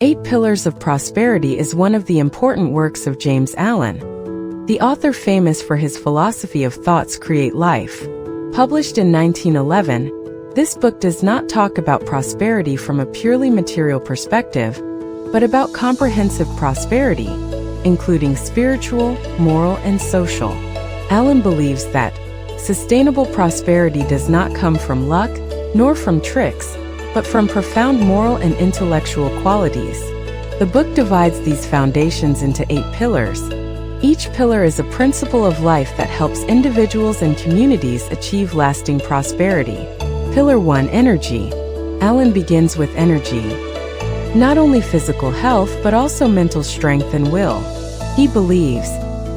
Eight Pillars of Prosperity is one of the important works of James Allen, the author famous for his philosophy of thoughts create life. Published in 1911, this book does not talk about prosperity from a purely material perspective, but about comprehensive prosperity, including spiritual, moral, and social. Allen believes that sustainable prosperity does not come from luck, nor from tricks, but from profound moral and intellectual qualities. The book divides these foundations into 8 pillars. Each pillar is a principle of life that helps individuals and communities achieve lasting prosperity. Pillar 1: Energy. Allen begins with energy. Not only physical health, but also mental strength and will. He believes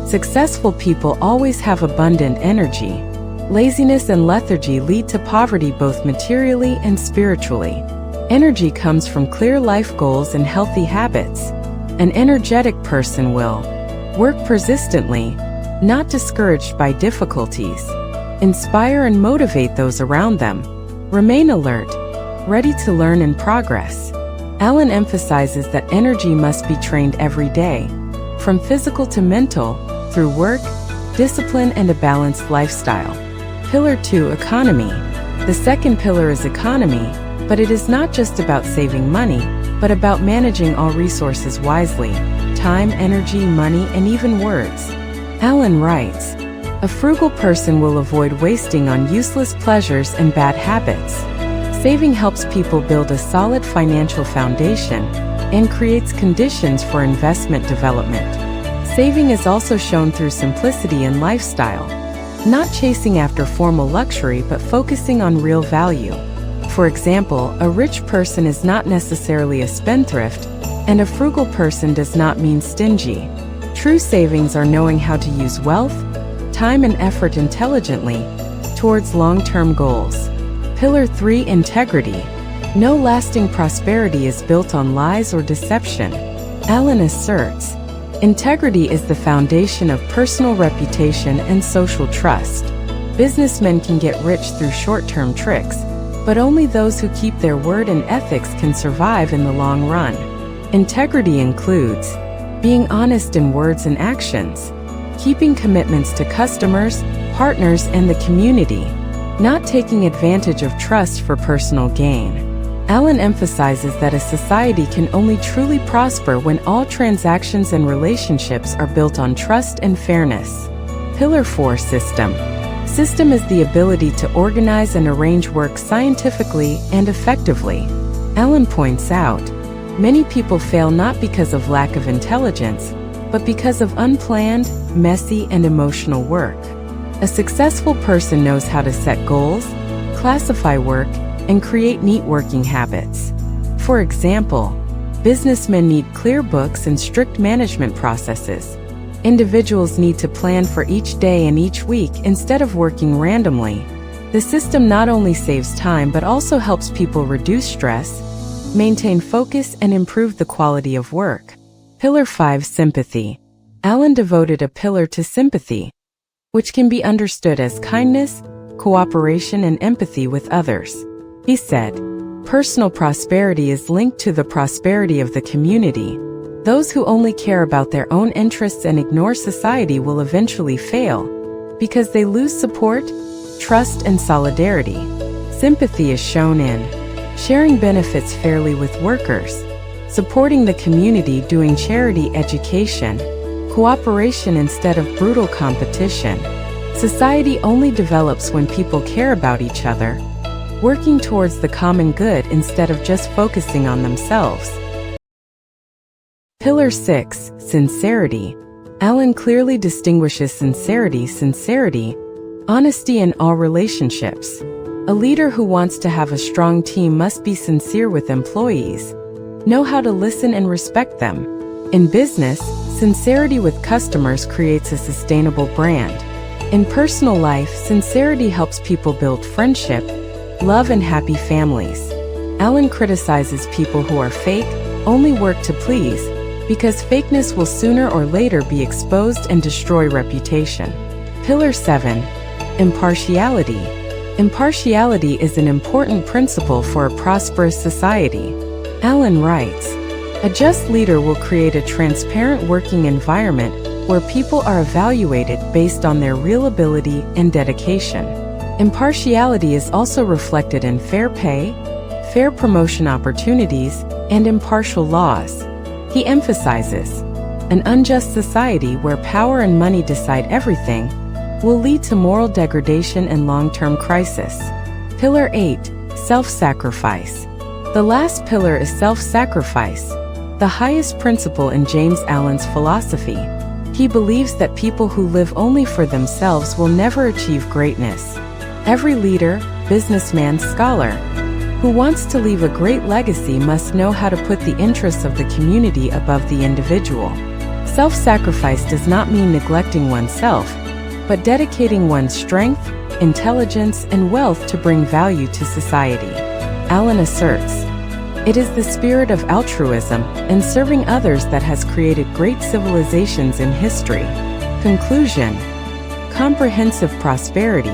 successful people always have abundant energy. Laziness and lethargy lead to poverty both materially and spiritually. Energy comes from clear life goals and healthy habits. An energetic person will work persistently, not discouraged by difficulties. Inspire and motivate those around them. Remain alert, ready to learn and progress. Allen emphasizes that energy must be trained every day, from physical to mental, through work, discipline, and a balanced lifestyle. Pillar 2: Economy. The second pillar is economy, but it is not just about saving money, but about managing all resources wisely: time, energy, money, and even words. Allen writes, "A frugal person will avoid wasting on useless pleasures and bad habits." Saving helps people build a solid financial foundation and creates conditions for investment development. Saving is also shown through simplicity in lifestyle, not chasing after formal luxury but focusing on real value. For example, a rich person is not necessarily a spendthrift, and a frugal person does not mean stingy. True savings are knowing how to use wealth, time, and effort intelligently towards long-term goals. Pillar 3: Integrity. No lasting prosperity is built on lies or deception. Allen asserts, integrity is the foundation of personal reputation and social trust. Businessmen can get rich through short-term tricks, but only those who keep their word and ethics can survive in the long run. Integrity includes being honest in words and actions, keeping commitments to customers, partners, and the community, not taking advantage of trust for personal gain. Allen emphasizes that a society can only truly prosper when all transactions and relationships are built on trust and fairness. Pillar 4: System. System is the ability to organize and arrange work scientifically and effectively. Allen points out, many people fail not because of lack of intelligence, but because of unplanned, messy, and emotional work. A successful person knows how to set goals, classify work, and create neat working habits. For example, businessmen need clear books and strict management processes. Individuals need to plan for each day and each week instead of working randomly. The system not only saves time but also helps people reduce stress, maintain focus, and improve the quality of work. Pillar 5: Sympathy. Allen devoted a pillar to sympathy, which can be understood as kindness, cooperation, and empathy with others. He said, personal prosperity is linked to the prosperity of the community. Those who only care about their own interests and ignore society will eventually fail, because they lose support, trust, and solidarity. Sympathy is shown in sharing benefits fairly with workers, supporting the community, doing charity, education, cooperation instead of brutal competition. Society only develops when people care about each other, working towards the common good instead of just focusing on themselves. Pillar 6: Sincerity. Allen clearly distinguishes sincerity, honesty in all relationships. A leader who wants to have a strong team must be sincere with employees, know how to listen and respect them. In business, sincerity with customers creates a sustainable brand. In personal life, sincerity helps people build friendship, love, and happy families. Allen criticizes people who are fake, only work to please, because fakeness will sooner or later be exposed and destroy reputation. Pillar 7: Impartiality. Impartiality is an important principle for a prosperous society. Allen writes, A just leader will create a transparent working environment where people are evaluated based on their real ability and dedication. Impartiality is also reflected in fair pay, fair promotion opportunities, and impartial laws. He emphasizes, an unjust society where power and money decide everything will lead to moral degradation and long-term crisis. Pillar 8. Self-sacrifice. The last pillar is self-sacrifice, the highest principle in James Allen's philosophy. He believes that people who live only for themselves will never achieve greatness. Every leader, businessman, scholar who wants to leave a great legacy must know how to put the interests of the community above the individual. Self-sacrifice does not mean neglecting oneself, but dedicating one's strength, intelligence, and wealth to bring value to society. Allen asserts, it is the spirit of altruism and serving others that has created great civilizations in history. Conclusion. Comprehensive prosperity.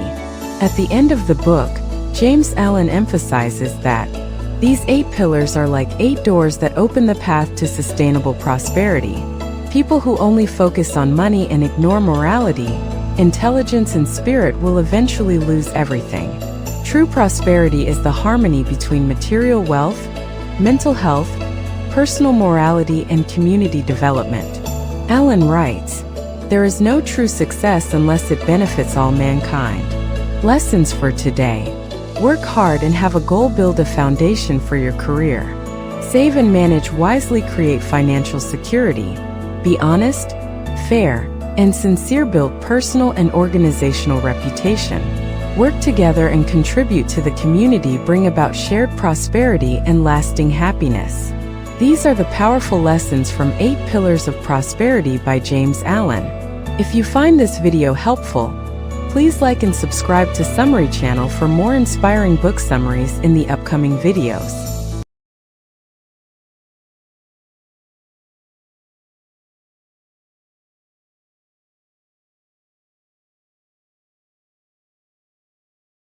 At the end of the book, James Allen emphasizes that these 8 pillars are like 8 doors that open the path to sustainable prosperity. People who only focus on money and ignore morality, intelligence, and spirit will eventually lose everything. True prosperity is the harmony between material wealth, mental health, personal morality, and community development. Allen writes, there is no true success unless it benefits all mankind. Lessons for today. Work hard and have a goal. Build a foundation for your career. Save and manage wisely. Create financial security. Be honest, fair, and sincere. Build personal and organizational reputation. Work together and contribute to the community. Bring about shared prosperity and lasting happiness. These are the powerful lessons from 8 Pillars of Prosperity by James Allen. If you find this video helpful, please like and subscribe to Summary Channel for more inspiring book summaries in the upcoming videos.